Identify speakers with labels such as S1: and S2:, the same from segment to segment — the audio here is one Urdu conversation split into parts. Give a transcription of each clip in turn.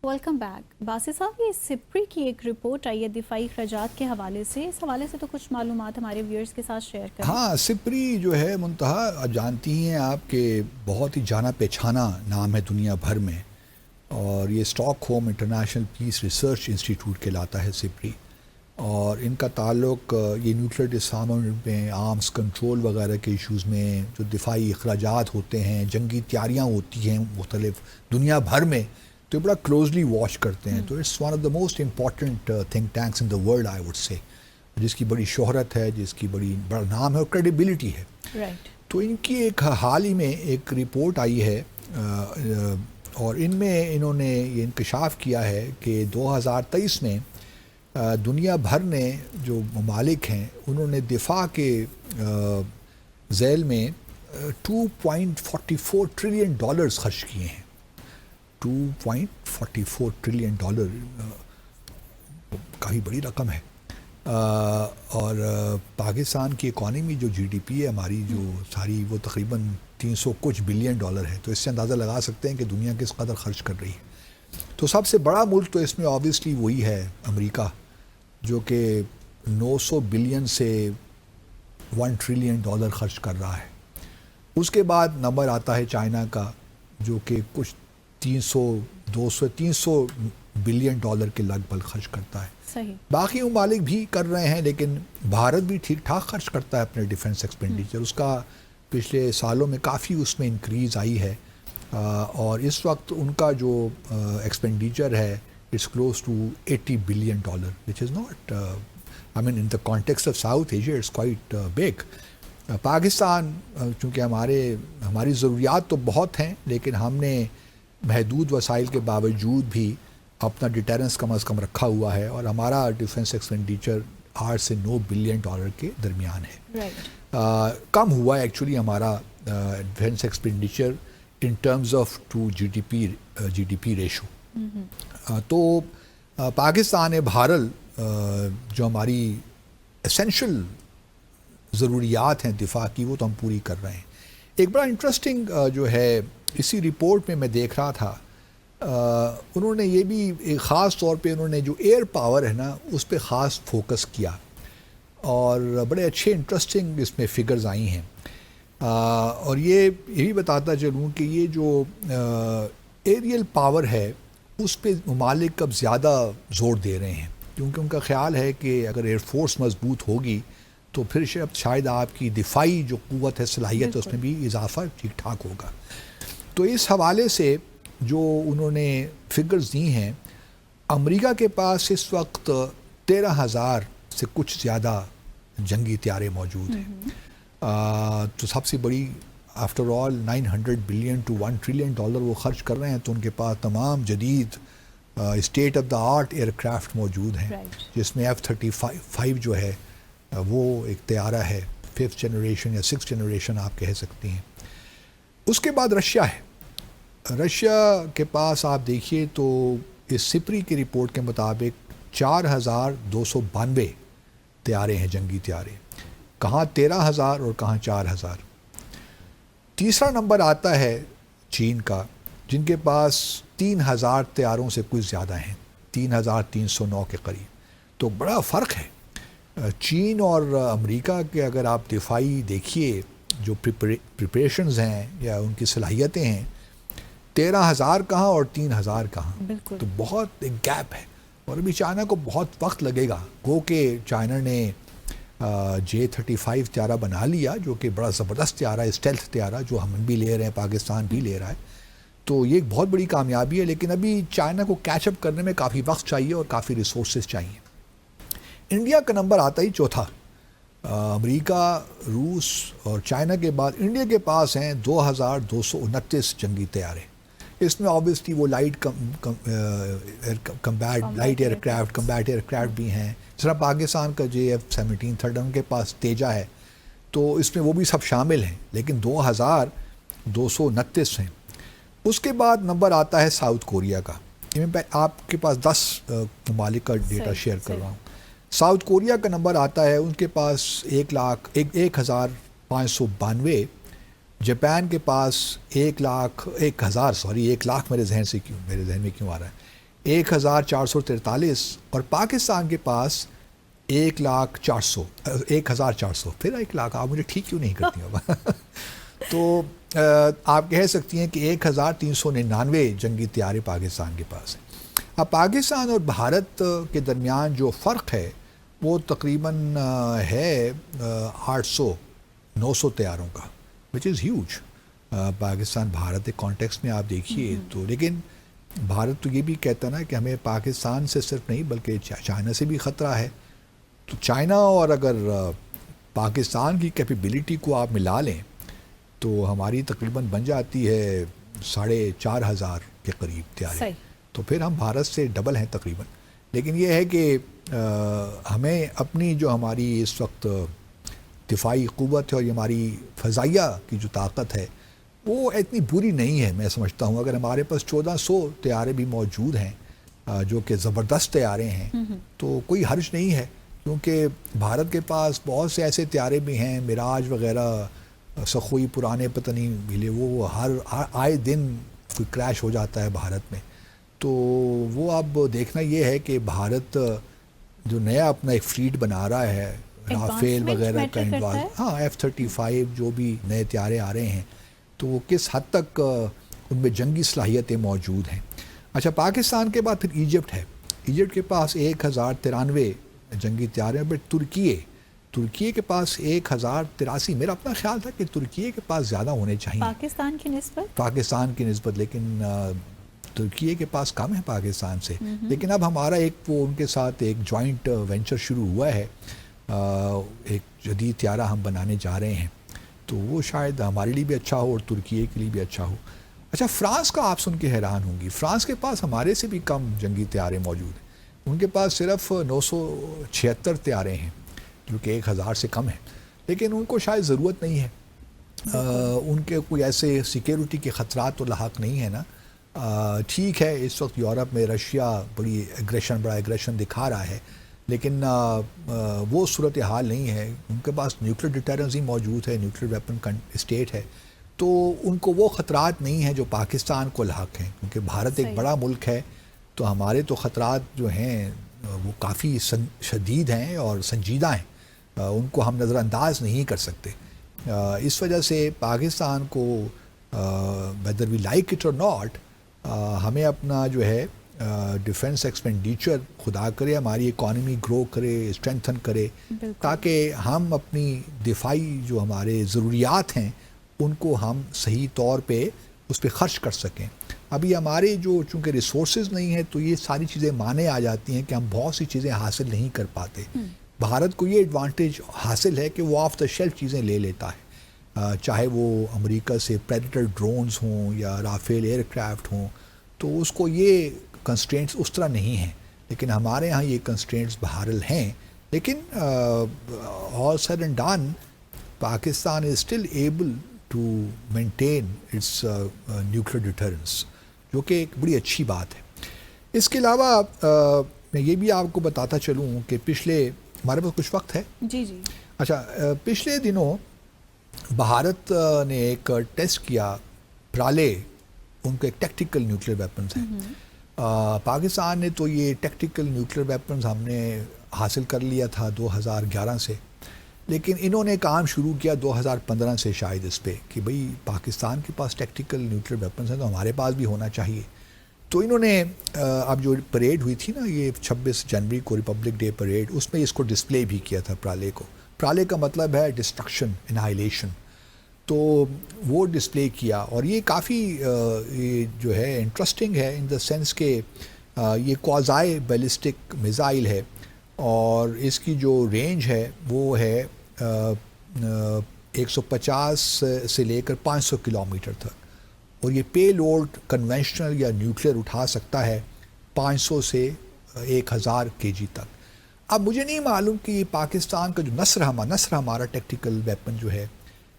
S1: Welcome back. باسی صاحب، یہ سپری کی ایک رپورٹ آئی ہے دفاعی اخراجات کے حوالے سے. اس حوالے سے تو کچھ معلومات ہمارے ویورز کے ساتھ شیئر کریں.
S2: ہاں، سپری جو ہے منتہا جانتی ہیں آپ کہ بہت ہی جانا پہچانا نام ہے دنیا بھر میں، اور یہ stock home international peace research institute کہلاتا ہے سپری، اور ان کا تعلق یہ نیوکلیر ڈس آرمامنٹ میں، آرمز کنٹرول وغیرہ کے ایشوز میں جو دفاعی اخراجات ہوتے ہیں، جنگی تیاریاں ہوتی ہیں مختلف دنیا بھر میں، تو بڑا کلوزلی واچ کرتے ہیں. تو it's one of the most important think tanks in the world I would say, جس کی بڑی شہرت ہے، جس کی بڑا نام ہے اور کریڈیبلٹی ہے.
S1: رائٹ.
S2: تو ان کی ایک حال ہی میں ایک رپورٹ آئی ہے، اور ان میں انہوں نے یہ انکشاف کیا ہے کہ 2023 میں دنیا بھر نے جو ممالک ہیں انہوں نے دفاع کے ذیل میں $2.44 ٹریلین خرچ کیے ہیں. $2.44 ٹریلین کافی بڑی رقم ہے. اور پاکستان کی اکانومی جو جی ڈی پی ہے ہماری جو ساری، وہ تقریباً $300 بلین ہے. تو اس سے اندازہ لگا سکتے ہیں کہ دنیا کس قدر خرچ کر رہی ہے. تو سب سے بڑا ملک تو اس میں آبویسلی وہی ہے امریکہ، جو کہ 900 بلین سے $1 ٹریلین خرچ کر رہا ہے. اس کے بعد نمبر آتا ہے چائنا کا، جو کہ کچھ 300 بلین کے لگ بھگ خرچ کرتا ہے.
S1: صحیح.
S2: باقی ممالک بھی کر رہے ہیں، لیکن بھارت بھی ٹھیک ٹھاک خرچ کرتا ہے اپنے ڈیفنس ایکسپینڈیچر. اس کا پچھلے سالوں میں کافی اس میں انکریز آئی ہے، اور اس وقت ان کا جو ایکسپینڈیچر ہے it's close to $80 billion, which is not I mean in the context of South Asia it's quite big. Pakistan چونکہ ہماری ضروریات تو بہت ہیں، لیکن ہم نے محدود وسائل کے باوجود بھی اپنا ڈیٹرنس کم از کم رکھا ہوا ہے، اور ہمارا ڈیفنس ایکسپینڈیچر $8 سے $9 بلین کے درمیان ہے.
S1: رائٹ.
S2: کم ہوا ہے ایکچولی ہمارا defence expenditure in terms of to G D P ratio. تو پاکستان بہرحال جو ہماری اسینشل ضروریات ہیں دفاع کی، وہ تو ہم پوری کر رہے ہیں. ایک بڑا انٹرسٹنگ جو ہے اسی رپورٹ میں دیکھ رہا تھا، انہوں نے یہ بھی ایک خاص طور پہ انہوں نے جو ایئر پاور ہے نا اس پہ خاص فوکس کیا، اور بڑے اچھے انٹرسٹنگ اس میں فگرز آئی ہیں. اور یہ بھی بتاتا چلوں کہ یہ جو ایریل پاور ہے اس پہ ممالک اب زیادہ زور دے رہے ہیں، کیونکہ ان کا خیال ہے کہ اگر ایئر فورس مضبوط ہوگی تو پھر شاید آپ کی دفاعی جو قوت ہے، صلاحیت ہے، اس میں بھی اضافہ ٹھیک ٹھاک ہوگا. تو اس حوالے سے جو انہوں نے فگرز دی ہیں، امریکہ کے پاس اس وقت 13,000 سے کچھ زیادہ جنگی طیارے موجود ہیں. تو سب سے بڑی after all $900 billion to $1 trillion وہ خرچ کر رہے ہیں. تو ان کے پاس تمام جدید state of the art aircraft موجود ہیں، جس میں F-35 جو ہے وہ ایک طیارہ ہے، 5th جنریشن یا 6th جنریشن آپ کہہ سکتی ہیں. اس کے بعد رشیا ہے. رشیا کے پاس آپ دیکھیے تو اس سپری کی رپورٹ کے مطابق 4,292 طیارے ہیں، جنگی طیارے. کہاں 13,000 اور کہاں 4,000. تیسرا نمبر آتا ہے چین کا، جن کے پاس 3,000 طیاروں سے کچھ زیادہ ہیں، 3,309 کے قریب. تو بڑا فرق ہے چین اور امریکہ کے. اگر آپ دفاعی دیکھیے جو پریپریشنز ہیں یا ان کی صلاحیتیں ہیں، 13,000 کہاں اور 3,000 کہاں.
S1: بالکل.
S2: تو بہت ایک گیپ ہے، اور ابھی چائنا کو بہت وقت لگے گا. گو کہ چائنا نے J-35 طیارہ بنا لیا، جو کہ بڑا زبردست طیارہ ہے، اسٹیلتھ طیارہ، جو ہم بھی لے رہے ہیں، پاکستان بھی لے رہا ہے. تو یہ ایک بہت بڑی کامیابی ہے، لیکن ابھی چائنا کو کیچ اپ کرنے میں کافی وقت چاہیے اور کافی ریسورسز چاہیے. انڈیا کا نمبر آتا ہی چوتھا. امریکہ، روس اور چائنا کے بعد انڈیا کے پاس ہیں 2,229 جنگی طیارے. اس میں آبویسلی وہ لائٹ ایئر کرافٹ بھی ہیں. جس طرح پاکستان کا F-17 ان کے پاس تیجا ہے، تو اس میں وہ بھی سب شامل ہیں، لیکن 2,229 ہیں. اس کے بعد نمبر آتا ہے ساؤتھ کوریا کا. میں آپ کے پاس 10 ممالک کا ڈیٹا شیئر کر رہا ہوں. ساؤتھ کوریا کا نمبر آتا ہے ان کے پاس 1,592. جاپان کے پاس 1 لاکھ میرے ذہن میں کیوں آ رہا ہے 1443 اور پاکستان کے پاس 1,400,000 پھر 1 لاکھ. آپ مجھے ٹھیک کیوں نہیں کرتی اب؟ تو آپ کہہ سکتی ہیں کہ 1,399 جنگی طیارے پاکستان کے پاس ہیں. اب پاکستان اور بھارت کے درمیان جو فرق ہے وہ تقریباً ہے 800-900 طیاروں کا, وچ از ہیوج. پاکستان بھارت کے کانٹیکسٹ میں آپ دیکھیے تو, لیکن بھارت تو یہ بھی کہتا نا کہ ہمیں پاکستان سے صرف نہیں بلکہ چائنا سے بھی خطرہ ہے. تو چائنا اور اگر پاکستان کی کیپیبلٹی کو آپ ملا لیں تو ہماری تقریباً بن جاتی ہے 4,500 کے قریب طیارے. تو پھر ہم بھارت سے ڈبل ہیں تقریباً. لیکن یہ ہے کہ ہمیں اپنی جو ہماری اس وقت دفاعی قوت ہے اور یہ ہماری فضائیہ کی جو طاقت ہے وہ اتنی بری نہیں ہے. میں سمجھتا ہوں اگر ہمارے پاس 1,400 طیارے بھی موجود ہیں جو کہ زبردست طیارے ہیں تو کوئی حرج نہیں ہے, کیونکہ بھارت کے پاس بہت سے ایسے طیارے بھی ہیں, میراج وغیرہ, سخوئی پرانے پتہ نہیں ملے, وہ ہر آئے دن کوئی کریش ہو جاتا ہے بھارت میں. تو وہ اب دیکھنا یہ ہے کہ بھارت جو نیا اپنا ایک فلیٹ بنا رہا ہے, رافیل وغیرہ کا انواز, ہاں F-35 جو بھی نئے طیارے آ رہے ہیں تو وہ کس حد تک ان میں جنگی صلاحیتیں موجود ہیں. اچھا, پاکستان کے بعد پھر ایجپٹ ہے. ایجپٹ کے پاس 1,093 جنگی طیارے ہیں. بٹ ترکیے کے پاس 1,083. میرا اپنا خیال تھا کہ ترکیے کے پاس زیادہ ہونے چاہیے پاکستان کی نسبت, لیکن ترکیے کے پاس کم ہے پاکستان سے. لیکن اب ہمارا ایک وہ ان کے ساتھ ایک جوائنٹ وینچر شروع ہوا ہے, ایک جدید طیارہ ہم بنانے جا رہے ہیں, تو وہ شاید ہمارے لیے بھی اچھا ہو اور ترکیے کے لیے بھی اچھا ہو. اچھا, فرانس کا آپ سن کے حیران ہوں گی. فرانس کے پاس ہمارے سے بھی کم جنگی طیارے موجود ہیں. ان کے پاس صرف 976 طیارے ہیں جو کہ 1,000 سے کم ہیں, لیکن ان کو شاید ضرورت نہیں ہے. ان کے کوئی ایسے سیکیورٹی کے خطرات تو لاحق نہیں ہے نا. ٹھیک ہے, اس وقت یورپ میں رشیا بڑا ایگریشن دکھا رہا ہے, لیکن وہ صورتحال نہیں ہے. ان کے پاس نیوکلیر ڈیٹرنس ہی موجود ہے, نیوکلیر ویپن اسٹیٹ ہے, تو ان کو وہ خطرات نہیں ہیں جو پاکستان کو لاحق ہیں. کیونکہ بھارت ایک بڑا ملک ہے تو ہمارے تو خطرات جو ہیں وہ کافی شدید ہیں اور سنجیدہ ہیں, ان کو ہم نظر انداز نہیں کر سکتے. اس وجہ سے پاکستان کو whether we like it or not ہمیں اپنا جو ہے ڈیفنس ایکسپینڈیچر خدا کرے ہماری اکانومی گرو کرے, اسٹرینتھن کرے, تاکہ ہم اپنی دفاعی جو ہمارے ضروریات ہیں ان کو ہم صحیح طور پہ اس پہ خرچ کر سکیں. ابھی ہمارے جو چونکہ ریسورسز نہیں ہیں تو یہ ساری چیزیں مانے آ جاتی ہیں کہ ہم بہت سی چیزیں حاصل نہیں کر پاتے. بھارت کو یہ ایڈوانٹیج حاصل ہے کہ وہ آف دا شیلف چیزیں لے لیتا ہے, چاہے وہ امریکہ سے پریڈیٹر ڈرونز ہوں یا رافیل ایئر کرافٹ ہوں, تو اس کو یہ کنسٹرینٹس اس طرح نہیں ہیں. لیکن ہمارے ہاں یہ کنسٹرینٹس بہرحال ہیں. لیکن all said and done Pakistan is still able to maintain its nuclear deterrence, جو کہ ایک بڑی اچھی بات ہے. اس کے علاوہ میں یہ بھی آپ کو بتاتا چلوں کہ پچھلے, ہمارے پاس کچھ وقت ہے
S1: جی
S2: اچھا, پچھلے دنوں بھارت نے ایک ٹیسٹ کیا پرالے, ان کے ایک ٹیکٹیکل نیوکلیر ویپنز ہیں. پاکستان نے تو یہ ٹیکٹیکل نیوکلیر ویپنز ہم نے حاصل کر لیا تھا 2011 سے, لیکن انہوں نے کام شروع کیا 2015 سے شاید اس پہ کہ بھئی پاکستان کے پاس ٹیکٹیکل نیوکلیر ویپنز ہیں تو ہمارے پاس بھی ہونا چاہیے. تو انہوں نے اب جو پریڈ ہوئی تھی نا یہ 26 جنوری کو ریپبلک ڈے پریڈ, اس میں اس کو ڈسپلے بھی کیا تھا پرالے کو. پرالے کا مطلب ہے ڈسٹرکشن, انہائلیشن. تو وہ ڈسپلے کیا اور یہ کافی یہ جو ہے انٹرسٹنگ ہے ان دا سینس کہ یہ کوازائی بیلسٹک میزائل ہے اور اس کی جو رینج ہے وہ ہے 150 سے لے کر 500 کلومیٹر تک, اور یہ پے لوڈ کنونشنل یا نیوکلیر اٹھا سکتا ہے 500 سے 1000 kg تک. اب مجھے نہیں معلوم کہ پاکستان کا جو نصر ہمارا ٹیکٹیکل ویپن جو ہے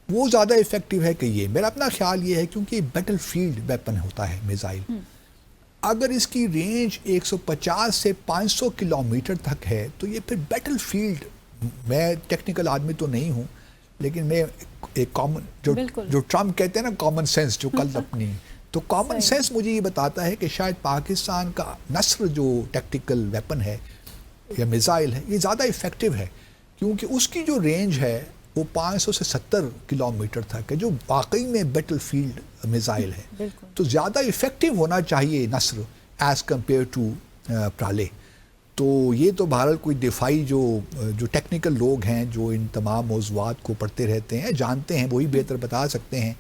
S2: وہ زیادہ افیکٹو ہے کہ یہ, میرا اپنا خیال یہ ہے کیونکہ یہ بیٹل فیلڈ ویپن ہوتا ہے میزائل. اگر اس کی رینج 150 سے 500 کلومیٹر تک ہے تو یہ پھر بیٹل فیلڈ, میں ٹیکنیکل آدمی تو نہیں ہوں لیکن میں ایک کامن جو ٹرمپ کہتے ہیں نا کامن سینس جو کل اپنی, تو کامن سینس مجھے یہ بتاتا ہے کہ شاید پاکستان کا نصر جو ٹیکٹیکل ویپن ہے یا میزائل ہے یہ زیادہ افیکٹو ہے، کیونکہ اس کی جو رینج ہے وہ 500 سے 70 کلومیٹر تک ہے، جو واقعی میں بیٹل فیلڈ میزائل ہے، تو زیادہ افیکٹو ہونا چاہیے نصر ایز کمپیئر ٹو پرالے. تو یہ تو بہرحال کوئی دفاعی جو ٹیکنیکل لوگ ہیں جو ان تمام موضوعات کو پڑھتے رہتے ہیں جانتے ہیں، وہی بہتر بتا سکتے ہیں.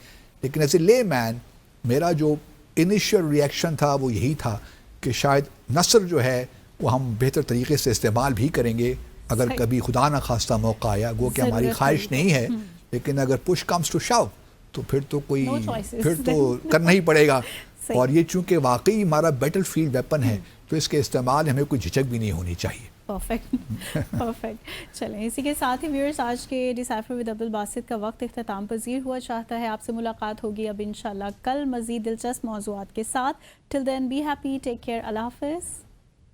S2: لیکن ایز اے لے مین میرا جو انیشیل ریئیکشن تھا وہ یہی تھا کہ شاید نصر جو ہے وہ ہم بہتر طریقے سے استعمال بھی کریں گے اگر کبھی خدا نخواستہ موقع آیا. گو کہ ہماری خواہش نہیں ہے، لیکن اگر پش کمز ٹو شو تو پھر تو کرنا ہی پڑے گا. اور یہ چونکہ واقعی ہمارا بیٹل فیلڈ ویپن ہے تو اس کے استعمال ہمیں کوئی جھجک بھی نہیں ہونی چاہیے.
S1: پرفیکٹ. چلیں اسی کے ساتھ ہی ویورز آج کے ڈیسائفر ود عبدالباسط کا وقت اختتام پذیر ہوا چاہتا ہے. آپ سے ملاقات ہوگی اب انشاءاللہ کل مزید دلچسپ موضوعات کے ساتھ. ٹل دین بی ہیپی، ٹیک کیئر، اللہ حافظ.